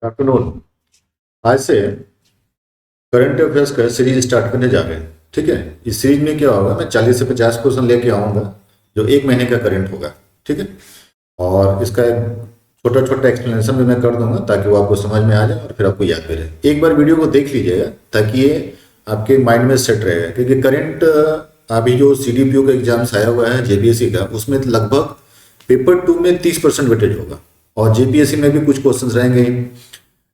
Afternoon. आज से current affairs का सीरीज स्टार्ट करने जा रहे हैं। ठीक है, इस सीरीज में क्या होगा, मैं 40 से 50 क्वेश्चन लेके आऊँगा जो एक महीने का करंट होगा। ठीक है, और इसका एक छोटा छोटा एक्सप्लेनेशन भी मैं कर दूंगा ताकि वो आपको समझ में आ जाए और फिर आपको याद भी रहे। एक बार वीडियो को देख लीजिएगा ताकि ये आपके माइंड में सेट रहेगा, क्योंकि करंट अभी जो CDPO का एग्जाम्स आया हुआ है JPSC का, उसमें लगभग पेपर 2 में 30% वेटेज होगा और JPSC में भी कुछ क्वेश्चन रहेंगे ही।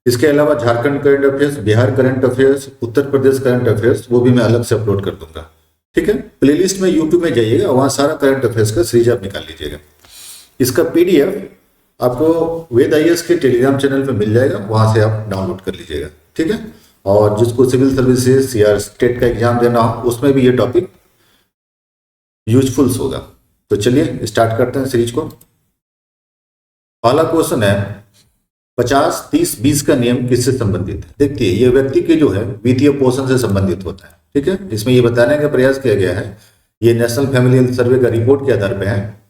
इसके अलावा Jharkhand current affairs, Bihar current affairs, Uttar Pradesh current affairs, वो भी मैं अलग से अपलोड कर दूंगा। ठीक है, प्लेलिस्ट में यूट्यूब में जाइएगा, वहाँ सारा करंट अफेयर्स का सीरीज आप निकाल लीजिएगा। इसका PDF आपको वेद IAS के टेलीग्राम चैनल पे मिल जाएगा, वहाँ से आप डाउनलोड कर लीजिएगा। ठीक है, और जिसको सिविल सर्विसेज या स्टेट का एग्जाम देना हो उसमें भी ये टॉपिक यूजफुल होगा। तो चलिए स्टार्ट करते हैं सीरीज को। पहला क्वेश्चन है 50-30-20 का नियम किससे संबंधित है। देखिए, ये व्यक्ति के जो है वित्तीय पोषण से संबंधित होता है। ठीक है, इसमें ये बताने का प्रयास किया गया है, ये नेशनल फैमिली हेल्थ सर्वे का रिपोर्ट के आधार पर है।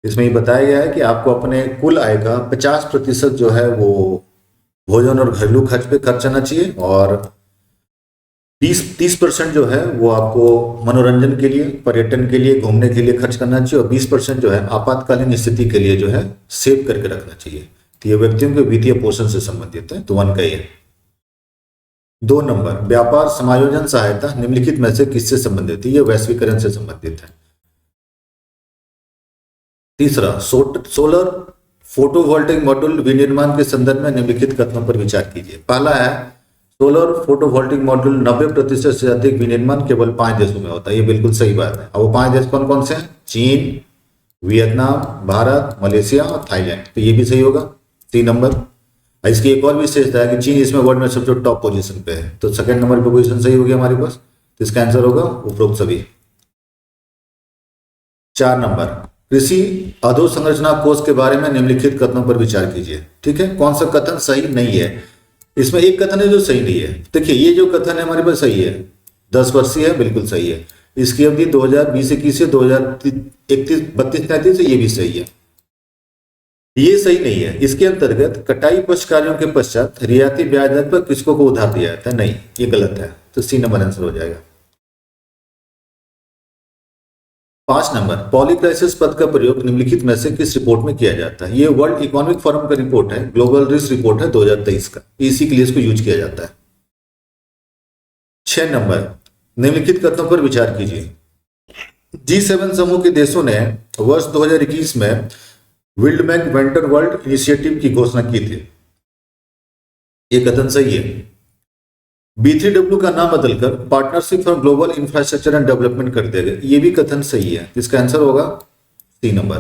इसमें ये बताया गया है कि आपको अपने कुल आय का 50% जो है वो भोजन और घरेलू खर्च पे खर्च करना चाहिए, और 30% जो है वो आपको मनोरंजन के लिए, पर्यटन के लिए, घूमने के लिए खर्च करना चाहिए, और 20% जो है आपातकालीन स्थिति के लिए जो है सेव करके रखना चाहिए। तो ये व्यक्तियों के वित्तीय पोषण से संबंधित है, तो 1 का ये। 2 नंबर, व्यापार समायोजन सहायता निम्नलिखित में से किससे संबंधित है। ये वैश्वीकरण से संबंधित है। तीसरा, सोलर फोटोवोल्टिक मॉड्यूल विनिर्माण के संदर्भ में निम्नलिखित कथनों पर विचार कीजिए। पहला है, सोलर फोटोवोल्टिक मॉड्यूल 90% से अधिक विनिर्माण केवल 5 देशों में होता है। ये बिल्कुल सही बात है। अब वो 5 देश कौन कौन से हैं? चीन, वियतनाम, भारत, मलेशिया और थाईलैंड। तो ये भी सही होगा, 3 नंबर। इसकी एक और विशेषता है कि चीन इसमें वर्ल्ड में सबसे टॉप पोजीशन पे है, तो सेकंड नंबर पे पोजीशन सही हो गया हमारे पास। तो इसका आंसर होगा उपरोक्त सभी। 4 नंबर, कृषि अधोसंरचना कोष के बारे में निम्नलिखित कथनों पर विचार कीजिए। ठीक है, कौन सा कथन सही नहीं है। इसमें एक कथन है जो सही नहीं है। देखिए, ये जो कथन है हमारे पास सही है, 10 वर्षीय है, बिल्कुल सही है। इसकी अवधि 2020-21 से 2031-32 से, ये भी सही है। ये सही नहीं है। इसके अंतर्गत कटाई पक्ष कार्यों के पश्चात रियायती ब्याज दर पर किसको को उधार दिया जाता है, नहीं, ये गलत है। तो C नंबर आंसर हो जाएगा। 5 नंबर, पॉलीक्राइसिस पद का प्रयोग निम्नलिखित में से किस रिपोर्ट में किया जाता है। ये वर्ल्ड इकोनॉमिक फोरम का रिपोर्ट है, ग्लोबल रिस्क रिपोर्ट है 2023 का, इसी के लिए इसको यूज किया जाता है। 6 नंबर, निम्नलिखित कथनों पर विचार कीजिए। G7 समूह के देशों ने वर्ष 2021 में वर्ल्ड बैंक वेंटर वर्ल्ड इनिशिएटिव की घोषणा की थी। ये कथन सही है। B3W का नाम बदलकर partnership for global infrastructure and development कर दिया गया, ये भी कथन सही है। इसका आंसर होगा C नंबर।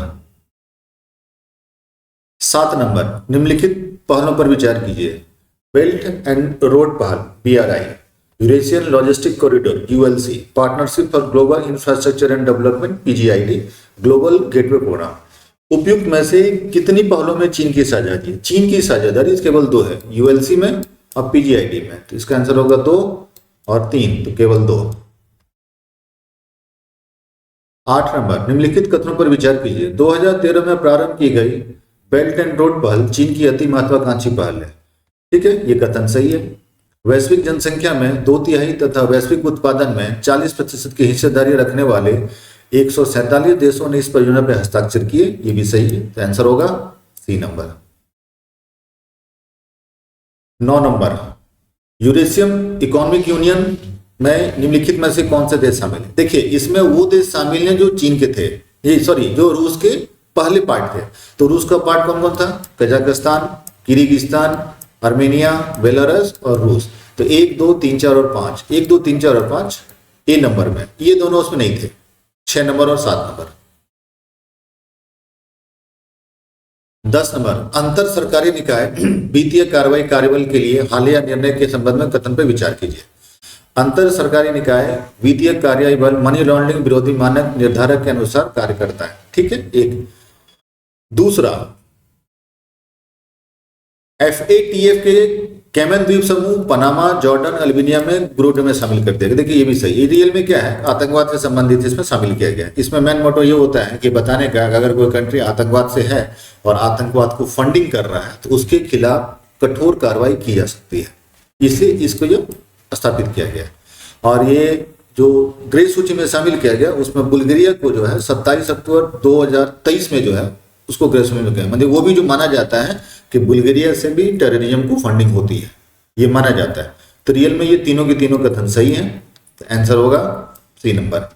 7 नंबर, निम्नलिखित पहलों पर विचार कीजिए। बेल्ट एंड रोड पहल BRI, Eurasian logistic corridor ULC, partnership for global infrastructure and development PGID, global gateway program. उपयुक्त में से कितनी पहलों में चीन की साझेदारी? चीन की साझेदारी केवल 2 है, ULC में और PGID में। तो इसका आंसर होगा 2 और 3, तो केवल 2। 8 नंबर, निम्नलिखित कथनों पर विचार कीजिए। 2013 में प्रारंभ की गई बेल्ट एंड रोड पहल चीन की अति महत्वाकांक्षी पहल है। ठीक है, ये कथन सही है। वैश्विक जनसंख्या में 2/3 तथा वैश्विक उत्पादन में 40% की हिस्सेदारी रखने वाले 147 देशों ने इस परियोजना पर हस्ताक्षर किए, ये भी सही है। तो आंसर होगा C number. 9 number, Eurasian economic union में निम्नलिखित में से कौन से देश शामिल है। देखिए, इसमें वो देश शामिल हैं जो चीन के थे, जो रूस के पहले पार्ट थे। तो रूस का पार्ट कौन कौन था? कजाकिस्तान, किर्गिस्तान, आर्मेनिया, बेलारूस और रूस। तो 1, 2, 3, 4 और 5, 1, 2, 3, 4 और 5 A नंबर में, ये दोनों उसमें नहीं थे। 6 नंबर और 7 नंबर। 10 नंबर, अंतर सरकारी निकाय वित्तीय कार्रवाई कार्यबल के लिए हालिया निर्णय के संबंध में कथन पर विचार कीजिए। अंतर सरकारी निकाय वित्तीय कार्रवाई बल मनी लॉन्ड्रिंग विरोधी मानक निर्धारक के अनुसार कार्य करता है। ठीक है, एक। दूसरा, FATF के कैमन द्वीप समूह पनामा, जॉर्डन, अल्बानिया में ग्रुप में शामिल कर दिया गया। देखिए, ये भी सही। रियल में क्या है, आतंकवाद से संबंधित इसमें शामिल किया गया है। इसमें मेन मोटो ये होता है कि बताने का अगर कोई कंट्री आतंकवाद से है और आतंकवाद को फंडिंग कर रहा है तो उसके खिलाफ कठोर कार्रवाई की जा सकती है, इसलिए इसको ये स्थापित किया गया। और ये जो ग्रे सूची में शामिल किया गया उसमें बुल्गारिया को जो है 27 अक्टूबर 2023 में जो है उसको ग्रे सूची में किया, मतलब वो भी जो माना जाता है कि बुल्गारिया से भी टेररिज्म को फंडिंग होती है, ये माना जाता है। तो रियल में ये तीनों के तीनों कथन सही हैं, तो आंसर होगा C number.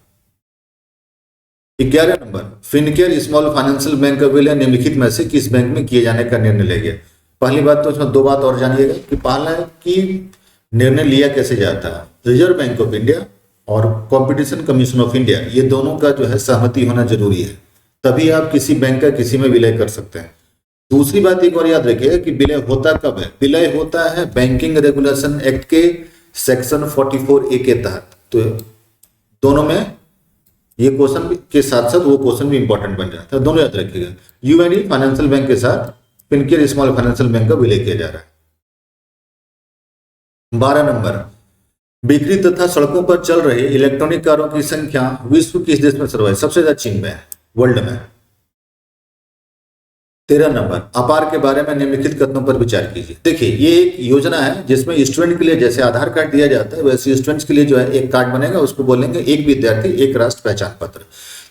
11 number, Fincare small financial bank का विलय निम्नलिखित में से किस बैंक में किए जाने का निर्णय लिया गया। पहली बात तो इसमें दो बात और जानिएगा कि पहला है कि निर्णय लिया कैसे जाता है, रिजर्व बैंक ऑफ इंडिया और कंपटीशन कमीशन ऑफ इंडिया, ये दोनों का जो है सहमति होना जरूरी है, तभी आप किसी बैंक का किसी में विलय कर सकते हैं। दूसरी बात एक और याद रखिएगा कि विलय होता कब है, विलय होता है बैंकिंग रेगुलेशन एक्ट के सेक्शन 44A के तहत। तो दोनों में ये क्वेश्चन के साथ साथ वो क्वेश्चन भी इंपॉर्टेंट बन जाता है, दोनों याद रखिएगा। यूएनई फाइनेंशियल बैंक के साथ फिनकेयर स्मॉल फाइनेंशियल बैंक का विलय किया जा रहा है। 12 नंबर, बिक्री तथा सड़कों पर चल रहे इलेक्ट्रॉनिक कारों की संख्या विश्व किस देश में सर्वाधिक, सबसे ज्यादा चीन में है, वर्ल्ड में। 13 नंबर, अपार के बारे में निम्नलिखित कथनों पर विचार कीजिए। देखिए ये एक योजना है जिसमें स्टूडेंट के लिए जैसे आधार कार्ड दिया जाता है वैसे स्टूडेंट्स के लिए जो है एक कार्ड बनेगा, उसको बोलेंगे एक विद्यार्थी एक राष्ट्र पहचान पत्र।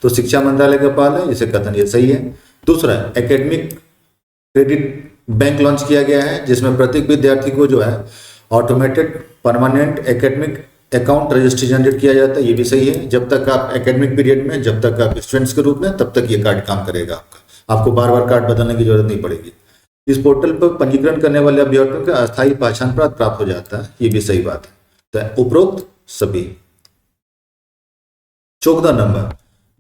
तो शिक्षा मंत्रालय का पहल है, इसे कथन ये सही है। दूसरा, एकेडमिक क्रेडिट बैंक लॉन्च किया गया है जिसमें प्रत्येक विद्यार्थी को जो है automated permanent academic account registry generate किया जाता है, ये भी सही है। जब तक आप एकेडमिक पीरियड में, जब तक आप स्टूडेंट्स के रूप में, तब तक ये कार्ड काम करेगा आपको बार बार कार्ड बदलने की जरूरत नहीं पड़ेगी। इस पोर्टल पर पंजीकरण करने वाले अभ्यर्थियों का अस्थायी पहचान पत्र प्राप्त हो जाता है, ये भी सही बात है। तो उपरोक्त सभी। 14 नंबर,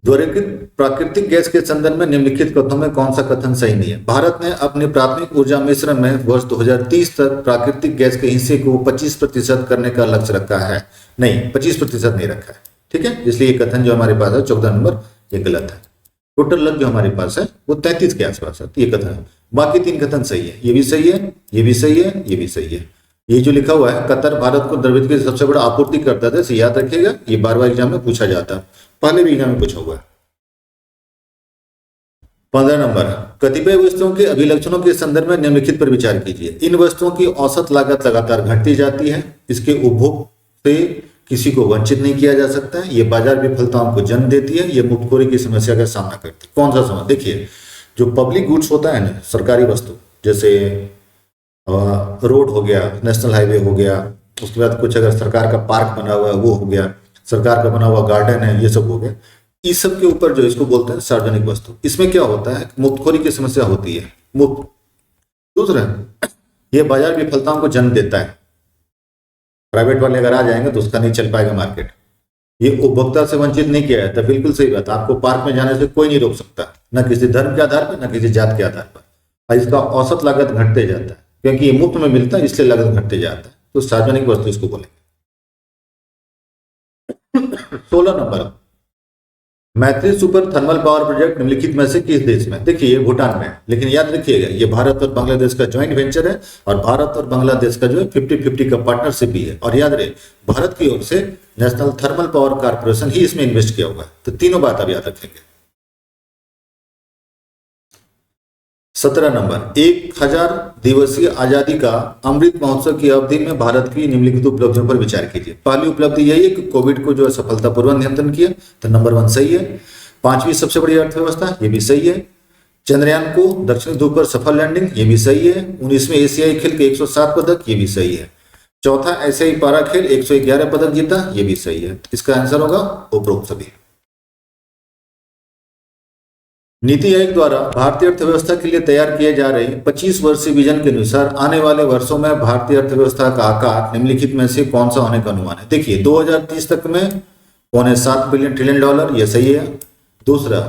द्रवीकृत प्राकृतिक गैस के संदर्भ में निम्नलिखित कथनों में कौन सा कथन सही नहीं है। भारत ने अपने प्राथमिक ऊर्जा मिश्रण में वर्ष 2030 तक प्राकृतिक गैस के हिस्से को 25% करने का लक्ष्य रखा है। नहीं, 25% नहीं रखा है, ठीक है। इसलिए ये कथन जो हमारे पास है 14 नंबर, ये गलत है। टोटल लग जो हमारे पास है वो 33 के आसपास है, ये कथन है। बाकी 3 कथन सही है, ये भी सही है, ये भी सही है, ये भी सही है। ये जो लिखा हुआ है कतर भारत को द्रवित के सबसे बड़ा आपूर्ति करता था, इसे याद रखिएगा, ये बार एग्जाम में पूछा जाता है, पहले भी एग्जाम में पूछा हुआ है। 15 नंबर, कतिपय वस्तुओं के अभिलक्षणों के संदर्भ में निम्नलिखित पर विचार कीजिए। इन वस्तुओं की औसत लागत लगातार घटती जाती है, इसके उपभोग से किसी को वंचित नहीं किया जा सकता है, ये बाजार विफलताओं को जन्म देती है, ये मुफ्तखोरी की समस्या का सामना करती है। कौन सा समझ, देखिए जो पब्लिक गुड्स होता है ना, सरकारी वस्तु, जैसे रोड हो गया, नेशनल हाईवे हो गया, उसके बाद कुछ अगर सरकार का पार्क बना हुआ है वो हो गया, सरकार का बना हुआ गार्डन है, ये सब हो गया, इस सब के ऊपर जो इसको बोलते हैं सार्वजनिक वस्तु। इसमें क्या होता है, मुफ्तखोरी की समस्या होती है, मुफ्त। दूसरा, ये बाजार विफलताओं को जन्म देता है, प्राइवेट वाले अगर आ जाएंगे तो उसका नहीं चल पाएगा मार्केट। ये उपभोक्ता से वंचित नहीं किया जाता, बिल्कुल सही बात। आपको पार्क में जाने से कोई नहीं रोक सकता, न किसी धर्म के आधार पर, न किसी जात के आधार पर। और इसका औसत लागत घटते जाता है, क्योंकि ये मुफ्त में मिलता है इसलिए लागत घटते जाता है, तो सार्वजनिक वस्तु इसको बोलेंगे। 16 नंबर, मैत्री सुपर थर्मल पावर प्रोजेक्ट निम्नलिखित में से किस देश में। देखिए ये भूटान में है, लेकिन याद रखिएगा ये भारत और बांग्लादेश का ज्वाइंट वेंचर है, और भारत और बांग्लादेश का जो है 50-50 का पार्टनरशिप भी है। और याद रहे भारत की ओर से नेशनल थर्मल पावर कॉर्पोरेशन ही इसमें इन्वेस्ट किया हुआ है। तो तीनों बात आप याद रखेंगे। 17 नंबर, 1000 दिवसीय आजादी का अमृत महोत्सव की अवधि में भारत की निम्नलिखित उपलब्धियों पर विचार कीजिए। पहली उपलब्धि यही है कि कोविड को जो है सफलतापूर्वक नियंत्रण किया, तो नंबर 1 सही है। 5वीं सबसे बड़ी अर्थव्यवस्था, ये भी सही है। चंद्रयान को दक्षिणी ध्रुव पर सफल लैंडिंग, ये भी सही है। 19वें एशियाई खेल के 107 पदक, ये भी सही है। चौथा एशियाई पारा खेल 111 पदक जीता, ये भी सही है। इसका आंसर होगा उपरोक्त सभी। नीति आयोग द्वारा भारतीय अर्थव्यवस्था के लिए तैयार किए जा रहे 25 वर्षीय विजन के अनुसार आने वाले वर्षों में भारतीय अर्थव्यवस्था का आकार निम्नलिखित में से कौन सा होने का अनुमान है। देखिए 2030 तक में $7 ट्रिलियन, यह सही है। दूसरा,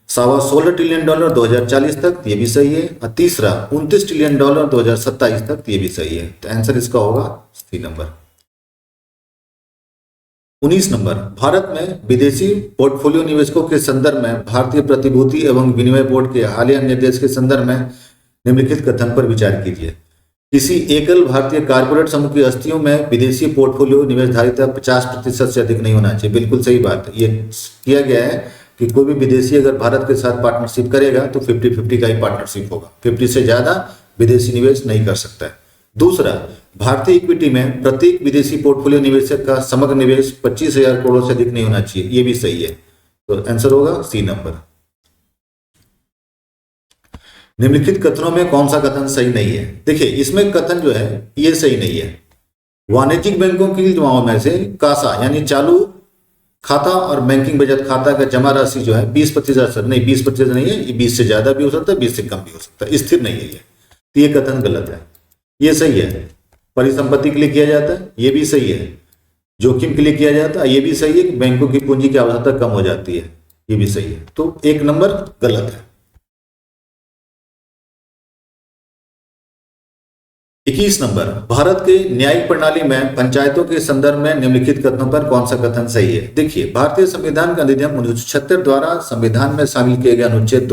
$16.25 ट्रिलियन 2040 तक, ये भी सही है। और तीसरा, $29 ट्रिलियन 2027 तक, ये भी सही है। तो आंसर इसका होगा सी नंबर। 19 नंबर, भारत में विदेशी पोर्टफोलियो निवेशकों के संदर्भ में भारतीय प्रतिभूति एवं विनिमय बोर्ड के हालिया निर्देश के संदर्भ में निम्नलिखित कथन पर विचार कीजिए। किसी एकल भारतीय कारपोरेट समूह की हस्तियों में विदेशी पोर्टफोलियो निवेशधारिता 50% से अधिक नहीं होना चाहिए। बिल्कुल सही बात है। ये किया गया है कि कोई भी विदेशी अगर भारत के साथ पार्टनरशिप करेगा तो 50-50 का ही पार्टनरशिप होगा, 50 से ज्यादा विदेशी निवेश नहीं कर सकता है। दूसरा, भारतीय इक्विटी में प्रत्येक विदेशी पोर्टफोलियो निवेशक का समग्र निवेश 25,000 करोड़ से अधिक नहीं होना चाहिए, ये भी सही है। तो आंसर होगा सी नंबर। निम्नलिखित कथनों में कौन सा कथन सही नहीं है? देखिए, इसमें कथन जो है ये सही नहीं है। वाणिज्यिक बैंकों की जमाओं में से कासा यानी चालू खाता और बैंकिंग बचत खाता का जमा राशि जो है 20% से नहीं, 20% नहीं है, ये 20 से ज्यादा भी हो सकता है, 20 से कम भी हो सकता है, स्थिर नहीं है ये। तो ये कथन गलत है। ये सही है, परिसंपत्ति के लिए किया जाता है, ये भी सही है। जोखिम के लिए किया जाता है, ये भी सही है कि बैंकों की पूंजी की आवश्यकता कम हो जाती है, ये भी सही है। तो 1 नंबर गलत है। 21 नंबर, भारत के न्यायिक प्रणाली में पंचायतों के संदर्भ में निम्नलिखित कथनों पर कौन सा कथन सही है? देखिए, भारतीय संविधान का अधिनियम 1976 द्वारा संविधान में शामिल किए गए अनुच्छेद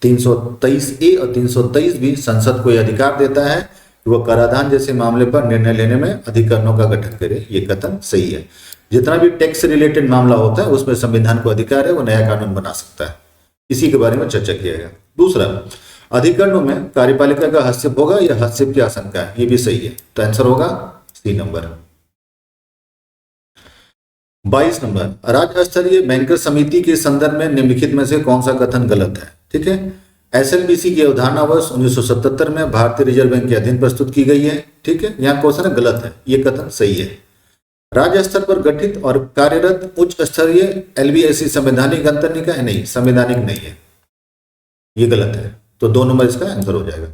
323A और 323 भी संसद को यह अधिकार देता है कि वह कराधान जैसे मामले पर निर्णय लेने में अधिकरणों का गठन करे। ये कथन सही है। जितना भी टैक्स से रिलेटेड मामला होता है उसमें संविधान को अधिकार है, वो नया कानून बना सकता है। इसी के बारे में चर्चा किया गया। दूसरा, अधिकरणों में कार्यपालिका का हस्तक्षेप होगा या हस्तक्षेप की आशंका है, ये भी सही है। तो आंसर होगा सी नंबर। 22 नंबर, राज्य स्तरीय बैंकर समिति के संदर्भ में निम्नलिखित में से कौन सा कथन गलत है? ठीक है, एसएलबीसी की अवधारणा वर्ष 1977 में भारतीय रिजर्व बैंक के अधीन प्रस्तुत की गई है। ठीक है, यहाँ क्वेश्चन गलत है, ये कथन सही है। राज्य स्तर पर गठित और कार्यरत उच्च स्तरीय एलबीएससी संवैधानिक अंतर निकाय नहीं, संवैधानिक नहीं है, ये गलत है। तो 2 नंबर इसका आंसर हो जाएगा।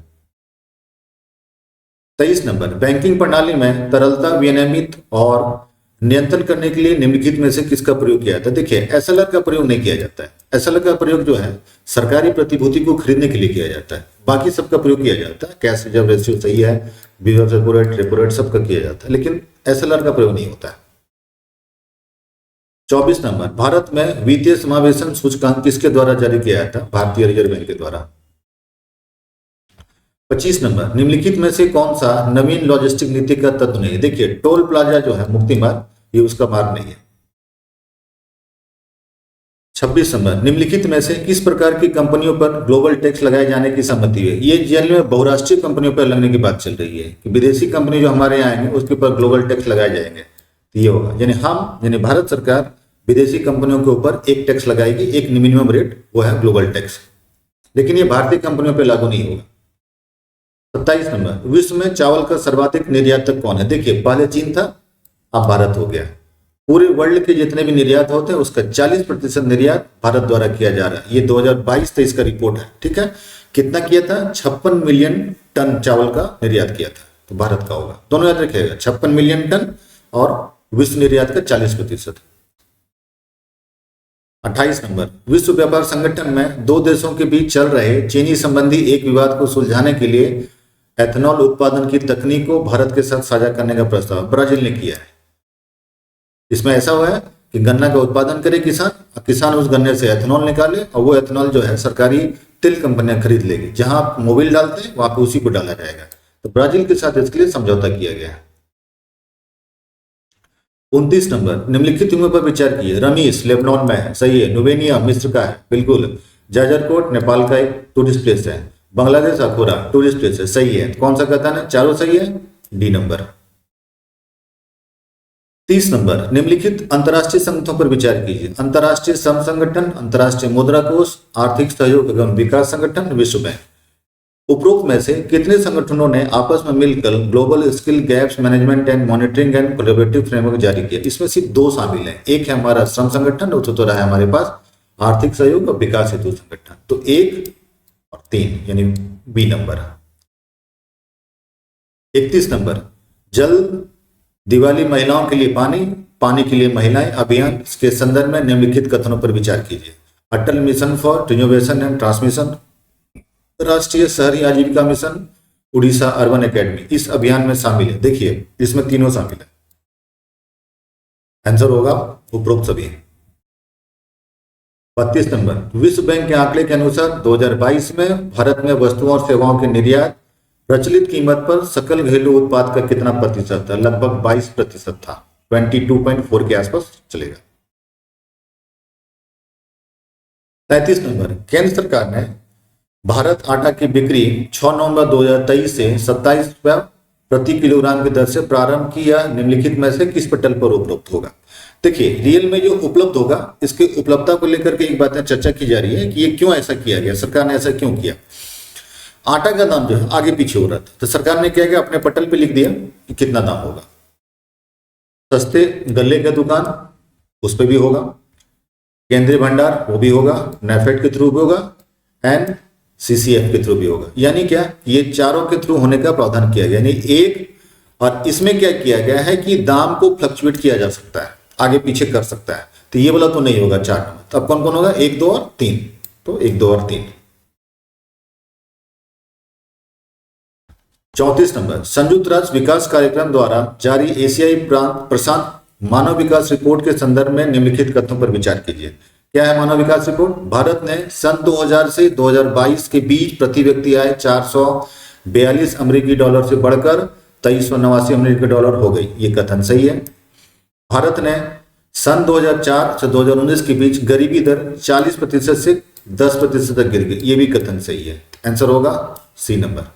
23 नंबर, बैंकिंग प्रणाली में तरलता विनियमित और नियंत्रण करने के लिए निम्नलिखित में से किसका प्रयोग किया जाता है? देखिए, एसएलआर का प्रयोग नहीं किया जाता है। एसएलआर का प्रयोग जो है सरकारी प्रतिभूति को खरीदने के लिए किया जाता है, बाकी सबका प्रयोग किया जाता है। कैश रिजर्व रेशियो सही है, business repo rate, repo rate सबका किया जाता है, लेकिन एसएलआर का प्रयोग नहीं होता है। 24 नंबर, भारत में वित्तीय समावेशन सूचकांक किसके द्वारा जारी किया जाता है? भारतीय रिजर्व बैंक के द्वारा। 25 नंबर, निम्नलिखित में से कौन सा नवीन लॉजिस्टिक नीति का तत्व नहीं है? देखिए, टोल प्लाजा जो है मुक्ति मार्ग, ये उसका मार्ग नहीं है। 26 नंबर, निम्नलिखित में से किस प्रकार की कंपनियों पर ग्लोबल टैक्स लगाए जाने की सहमति है? ये जेल में बहुराष्ट्रीय कंपनियों पर लगने की बात चल रही है कि विदेशी कंपनी जो हमारे यहाँ आएंगे उसके ऊपर ग्लोबल टैक्स लगाए जाएंगे। तो ये होगा, यानी भारत सरकार विदेशी कंपनियों के ऊपर एक टैक्स लगाएगी, एक मिनिमम रेट, वो है ग्लोबल टैक्स, लेकिन ये भारतीय कंपनियों पर लागू नहीं होगा। 27 नंबर, विश्व में चावल का सर्वाधिक निर्यातक कौन है? देखिए, पहले चीन था, अब भारत हो गया। पूरे वर्ल्ड के जितने भी निर्यात होते हैं उसका 40% निर्यात भारत द्वारा किया जा रहा है। ये 2022-23 का रिपोर्ट है। ठीक है, कितना किया था? 56 मिलियन टन चावल का निर्यात किया था, तो भारत का होगा। दोनों याद रखिएगा, 56 मिलियन टन और विश्व निर्यात का 40%। 28 नंबर, विश्व व्यापार संगठन में 2 देशों के बीच चल रहे चीनी संबंधी एक विवाद को सुलझाने के लिए एथेनॉल उत्पादन की तकनीक को भारत के साथ साझा करने का प्रस्ताव ब्राजील ने किया है। इसमें ऐसा हुआ है कि गन्ना का उत्पादन करे किसान उस गन्ने से एथेनॉल निकाले और वो एथेनॉल जो है सरकारी तेल कंपनियां खरीद लेगी। जहां आप मोबिल डालते हैं वहां पे उसी को डाला जाएगा। तो ब्राजील के साथ इसके लिए समझौता किया गया है। 29 नंबर, निम्नलिखित टीमों पर विचार किए। रमीस लेबनान में है, सही है। नुवेनिया मिस्र का है, बिल्कुल। जाजरकोट नेपाल का एक टूरिस्ट प्लेस है। बांग्लादेश अखोरा टूरिस्ट प्लेस है, सही है। कौन सा कथन है? चारों सही है, डी नंबर। 30 नंबर, निम्नलिखित अंतर्राष्ट्रीय संगठनों पर विचार कीजिए। अंतर्राष्ट्रीय श्रम संगठन, अंतर्राष्ट्रीय मुद्रा कोष, आर्थिक सहयोग एवं विकास संगठन, विश्व बैंक। उपरोक्त में से कितने संगठनों ने आपस में मिलकर global skill gaps management and monitoring and collaborative framework जारी किया? इसमें सिर्फ 2 शामिल हैं। एक है हमारा श्रम संगठन और दूसरा है हमारे पास आर्थिक सहयोग और विकास हेतु संगठन। तो 1 और 3 यानी बी नंबर। 31 नंबर, जल दिवाली महिलाओं के लिए पानी, पानी के लिए महिलाएं अभियान, इसके संदर्भ में निम्नलिखित कथनों पर विचार कीजिए। Atal mission for renovation and transmission, राष्ट्रीय शहरी आजीविका मिशन, उड़ीसा अर्बन एकेडमी इस अभियान में शामिल है। देखिए, इसमें तीनों शामिल है। आंसर होगा उपरोक्त सभी। 32 नंबर, विश्व बैंक के आंकड़े के अनुसार 2022 में भारत में वस्तुओं और सेवाओं के निर्यात प्रचलित कीमत पर सकल घरेलू उत्पाद का कितना प्रतिशत था? लगभग 22% था, 22.4 के आसपास चलेगा। 33 नंबर, केंद्र सरकार ने भारत आटा की बिक्री 6 नवंबर 2023 से 27 प्रति किलोग्राम की दर से प्रारंभ की या निम्नलिखित में से किस पटल पर उपलब्ध होगा। देखिए रियल में जो उपलब्ध होगा इसकी उपलब्धता को लेकर के एक बात चर्चा की जा रही है कि ये क्यों ऐसा किया गया, सरकार ने ऐसा क्यों किया। आटा का दाम जो है आगे पीछे हो रहा था, तो सरकार ने क्या किया, अपने पटल पे लिख दिया कि कितना दाम होगा। सस्ते गल्ले का दुकान उस पर भी होगा, केंद्रीय भंडार वो भी होगा, नेफेड के थ्रू भी होगा एंड सीसीएफ के थ्रू भी होगा। यानी क्या, ये चारों के थ्रू होने का प्रावधान किया गया। यानी एक, और इसमें क्या किया गया है कि दाम को फ्लक्चुएट किया जा सकता है, आगे पीछे कर सकता है। तो ये वाला तो नहीं होगा 4 नंबर। तो अब कौन कौन होगा, 1, 2 और 3। तो 1, 2 और 3। 34 नंबर, संयुक्त राष्ट्र विकास कार्यक्रम द्वारा जारी एशियाई प्रशांत मानव विकास रिपोर्ट के संदर्भ में निम्नलिखित कथनों पर विचार कीजिए। क्या है मानव विकास रिपोर्ट? भारत ने सन 2000 से 2022 के बीच प्रति व्यक्ति आय 442 अमेरिकी डॉलर से बढ़कर 2389 अमेरिकी डॉलर हो गई। ये कथन सही है। भारत ने सन 2004 से 2019 के बीच गरीबी दर 40% से 10% तक गिर गई। ये भी कथन सही है। आंसर होगा सी नंबर।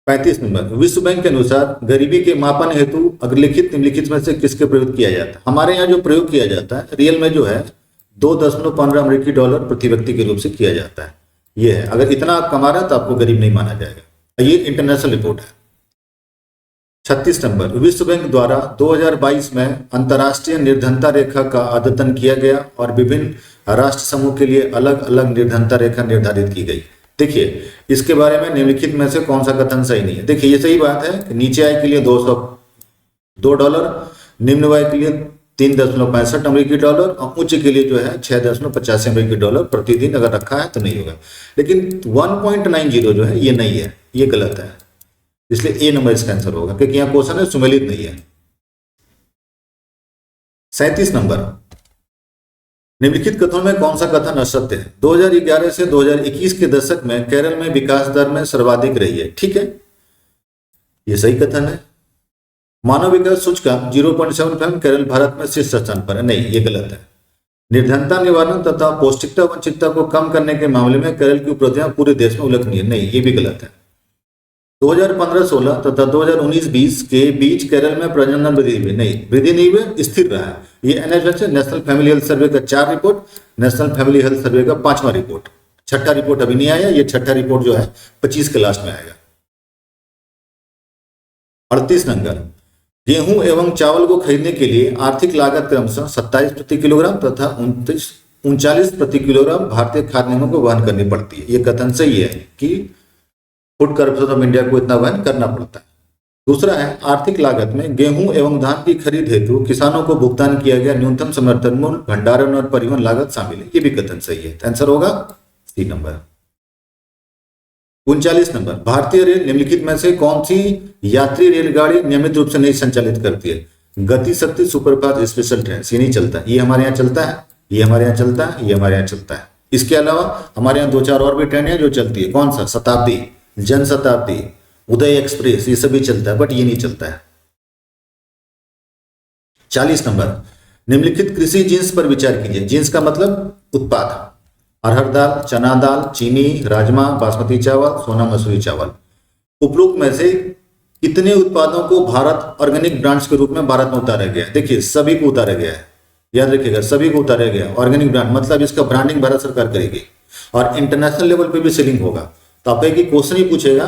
35 नंबर, विश्व बैंक के अनुसार गरीबी के मापन हेतु अग्रलिखित निम्नलिखित में से किसके प्रयोग किया जाता है। हमारे यहाँ जो प्रयोग किया जाता है रियल में जो है 2.15 अमेरिकी डॉलर प्रति व्यक्ति के रूप से किया जाता है। ये है, अगर इतना आप कमा रहे हैं तो आपको गरीब नहीं माना जाएगा। ये इंटरनेशनल रिपोर्ट है। 36 नंबर, विश्व बैंक द्वारा 2022 में अंतर्राष्ट्रीय निर्धनता रेखा का अद्यतन किया गया और विभिन्न राष्ट्र समूह के लिए अलग अलग निर्धनता रेखा निर्धारित की गई। देखिए इसके बारे में निम्नलिखित में से कौन सा कथन सही नहीं है। देखिए ये सही बात है कि नीचे आय के लिए $202, निम्न आय के लिए 3.65 अमेरिकी डॉलर और उच्च के लिए जो है 6.85 अमेरिकी डॉलर प्रतिदिन अगर रखा है तो नहीं होगा। लेकिन 1.90 जो है ये नहीं है, ये गलत है, इसलिए ए नंबर इसका आंसर होगा क्योंकि यहाँ क्वेश्चन है सुमेलित नहीं है। 37 नंबर, निम्नलिखित कथनों में कौन सा कथन असत्य है। 2011 से 2021 के दशक में केरल में विकास दर में सर्वाधिक रही है। ठीक है, यह सही कथन है। मानव विकास सूचकांक 0.75 केरल भारत में शीर्ष स्थान पर है। नहीं, ये गलत है। निर्धनता निवारण तथा पौष्टिकता वंचितता को कम करने के मामले में केरल की उपलब्धियां पूरे देश में उल्लेखनीय। नहीं, ये भी गलत है। 2015-16 तथा 2019-20 के बीच केरल में प्रजनन वृद्धि हुई। नहीं, वृद्धि नहीं हुई, स्थिर रहा है। ये NHS national family health survey का 4 report, national family health survey का 5वां रिपोर्ट। 6ठा रिपोर्ट अभी नहीं आया, ये 6ठा रिपोर्ट जो है 25 के लास्ट में आएगा। 38 नंबर, गेहूं एवं चावल को खरीदने के लिए आर्थिक लागत क्रमशः 27 प्रति किलोग्राम तथा 39 प्रति किलोग्राम भारतीय खाद्य निगमों को वहन करनी पड़ती है। ये कथन सही है कि फूड कॉर्पोरेशन ऑफ इंडिया को इतना वहन करना पड़ता है। दूसरा है, आर्थिक लागत में गेहूं एवं धान की खरीद हेतु किसानों को भुगतान किया गया न्यूनतम समर्थन मूल्य, भंडारण और परिवहन लागत शामिल है। ये भी कथन सही है। आंसर होगा सी नंबर। 39 नंबर, भारतीय रेल निम्नलिखित में से कौन सी यात्री रेलगाड़ी नियमित रूप से नहीं संचालित करती है। गति शक्ति सुपरफास्ट स्पेशल ट्रेन ये नहीं चलता। ये हमारे यहाँ चलता है, ये हमारे यहाँ चलता है, ये हमारे यहाँ चलता है। इसके अलावा हमारे यहाँ 2-4 और भी ट्रेनें जो चलती है। कौन सा? शताब्दी, जनशताब्दी, उदय एक्सप्रेस, ये सभी चलता है, बट ये नहीं चलता है। 40 नंबर, निम्नलिखित कृषि जींस पर विचार कीजिए। जींस का मतलब उत्पाद। अरहर दाल, चना दाल, चीनी, राजमा, बासमती चावल, सोना मसूरी चावल। उपरोक्त में से कितने उत्पादों को भारत ऑर्गेनिक ब्रांड्स के रूप में भारत में उतारा गया है? देखिए सभी को उतारा गया है, याद रखिएगा, सभी को उतारा गया। ऑर्गेनिक ब्रांड मतलब इसका ब्रांडिंग भारत सरकार करेगी और इंटरनेशनल लेवल पे भी सेलिंग होगा। तो आपका एक क्वेश्चन ही पूछेगा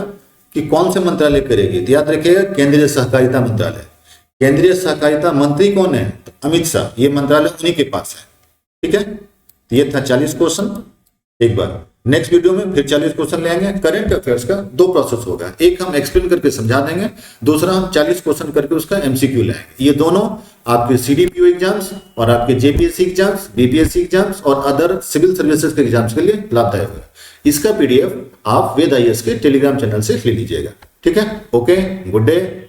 कि कौन से मंत्रालय करेगी, तो याद रखिएगा केंद्रीय सहकारिता मंत्रालय। केंद्रीय सहकारिता मंत्री कौन है? तो अमित शाह। ये मंत्रालय उन्हीं के पास है। ठीक है, तो ये था 40 क्वेश्चन। एक बार नेक्स्ट वीडियो में फिर 40 क्वेश्चन ले आएंगे। करंट अफेयर्स का 2 प्रोसेस होगा, एक हम एक्सप्लेन करके समझा देंगे, दूसरा हम 40 क्वेश्चन करके उसका एमसीक्यू लाएंगे। ये दोनों आपके सीडीपीओ एग्जाम्स और आपके जेपीएससी एग्जाम्स, बीपीएससी एग्जाम्स और अदर सिविल सर्विसेज के एग्जाम्स के लिए लाभदायक है। इसका पीडीएफ आप वेद आईएएस के टेलीग्राम चैनल से ले लीजिएगा। ठीक है, ओके, गुड डे।